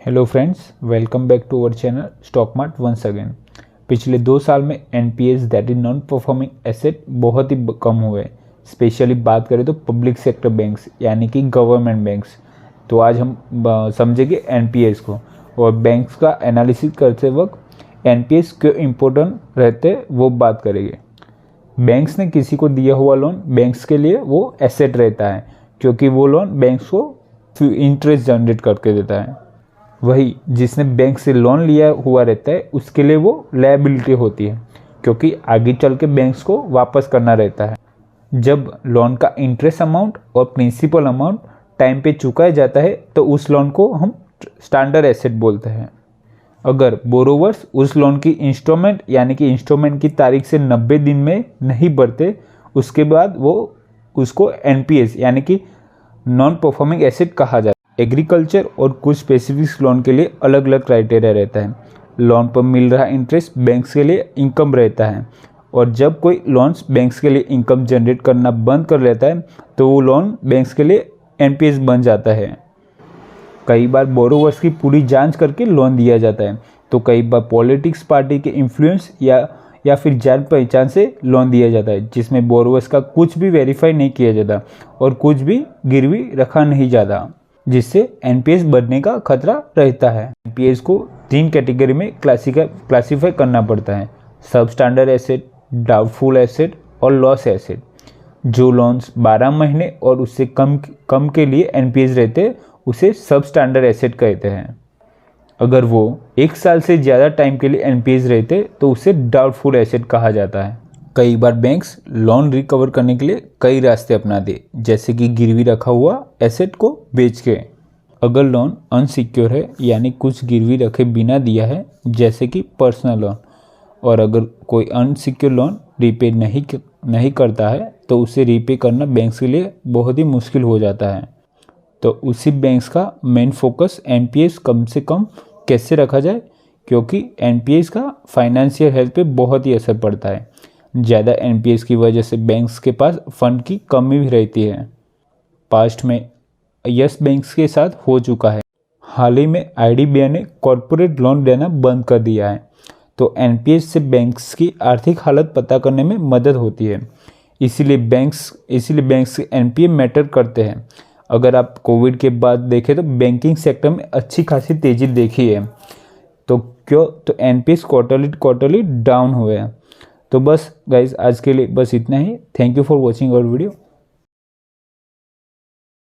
Hello friends, welcome back to our channel stock mart once again. पिछले 2 साल में NPS that is non performing asset बहुत ही कम हुए। स्पेशली बात करें तो पब्लिक सेक्टर बैंक्स यानी कि गवर्नमेंट बैंक्स। तो आज हम समझेंगे एनपीएस को और बैंक्स का एनालिसिस करते वक्त एनपीएस क्यों इम्पोर्टेंट रहते वो बात करेंगे। बैंक्स ने किसी को दिया हुआ लोन बैंक्स के लिए वो एसेट रहता है, क्योंकि वो लोन बैंक्स को इंटरेस्ट जनरेट करके देता है। वही जिसने बैंक से लोन लिया हुआ रहता है उसके लिए वो लायबिलिटी होती है, क्योंकि आगे चल के बैंक्स को वापस करना रहता है। जब लोन का इंटरेस्ट अमाउंट और प्रिंसिपल अमाउंट टाइम पे चुकाया जाता है तो उस लोन को हम स्टैंडर्ड एसेट बोलते हैं। अगर बोरोवर्स उस लोन की इंस्टॉलमेंट यानी कि इंस्टॉलमेंट की तारीख से 90 दिन में नहीं भरते, उसके बाद वो उसको एनपीएस यानी कि नॉन परफॉर्मिंग एसेट कहा जाता है। एग्रीकल्चर और कुछ स्पेसिफिक लोन के लिए अलग अलग क्राइटेरिया रहता है। लोन पर मिल रहा इंटरेस्ट बैंक्स के लिए इनकम रहता है, और जब कोई लोन्स बैंक्स के लिए इनकम जनरेट करना बंद कर लेता है तो वो लोन बैंक्स के लिए एनपीएस बन जाता है। कई बार बोरोवर्स की पूरी जांच करके लोन दिया जाता है, तो कई बार पॉलिटिक्स पार्टी के इन्फ्लुएंस या फिर जान पहचान से लोन दिया जाता है, जिसमें बोरोवर्स का कुछ भी वेरीफाई नहीं किया जाता और कुछ भी गिरवी रखा नहीं जाता, जिससे एनपीएस बढ़ने का खतरा रहता है। एनपीएस को 3 कैटेगरी में क्लासीफाई करना पड़ता है: सब स्टैंडर्ड एसेट, डाउटफुल एसेट और लॉस एसेट। जो लोन्स 12 महीने और उससे कम के लिए एनपीएस रहते उसे सब स्टैंडर्ड एसेट कहते हैं। अगर वो 1 साल से ज़्यादा टाइम के लिए एनपीएस रहते तो उसे डाउटफुल एसेट कहा जाता है। कई बार बैंक्स लोन रिकवर करने के लिए कई रास्ते अपनाते, जैसे कि गिरवी रखा हुआ एसेट को बेच के। अगर लोन अनसिक्योर है यानी कुछ गिरवी रखे बिना दिया है, जैसे कि पर्सनल लोन, और अगर कोई अनसिक्योर लोन रीपे नहीं करता है तो उसे रीपे करना बैंक्स के लिए बहुत ही मुश्किल हो जाता है। तो उसी बैंक्स का मेन फोकस एनपीएस कम से कम कैसे रखा जाए, क्योंकि एनपीएस का फाइनेंशियल हेल्थ पे बहुत ही असर पड़ता है। ज़्यादा एनपीएस की वजह से बैंक्स के पास फंड की कमी भी रहती है। पास्ट में यस बैंक्स के साथ हो चुका है। हाल ही में आईडीबीआई ने कॉरपोरेट लोन देना बंद कर दिया है। तो एनपीएस से बैंक्स की आर्थिक हालत पता करने में मदद होती है। इसीलिए बैंक्स एनपीए मैटर करते हैं। अगर आप कोविड के बाद देखें तो बैंकिंग सेक्टर में अच्छी खासी तेज़ी देखी है। तो एनपीएस क्वार्टरली डाउन हुए हैं। तो बस गाइज, आज के लिए बस इतना ही। Thank you for watching our video.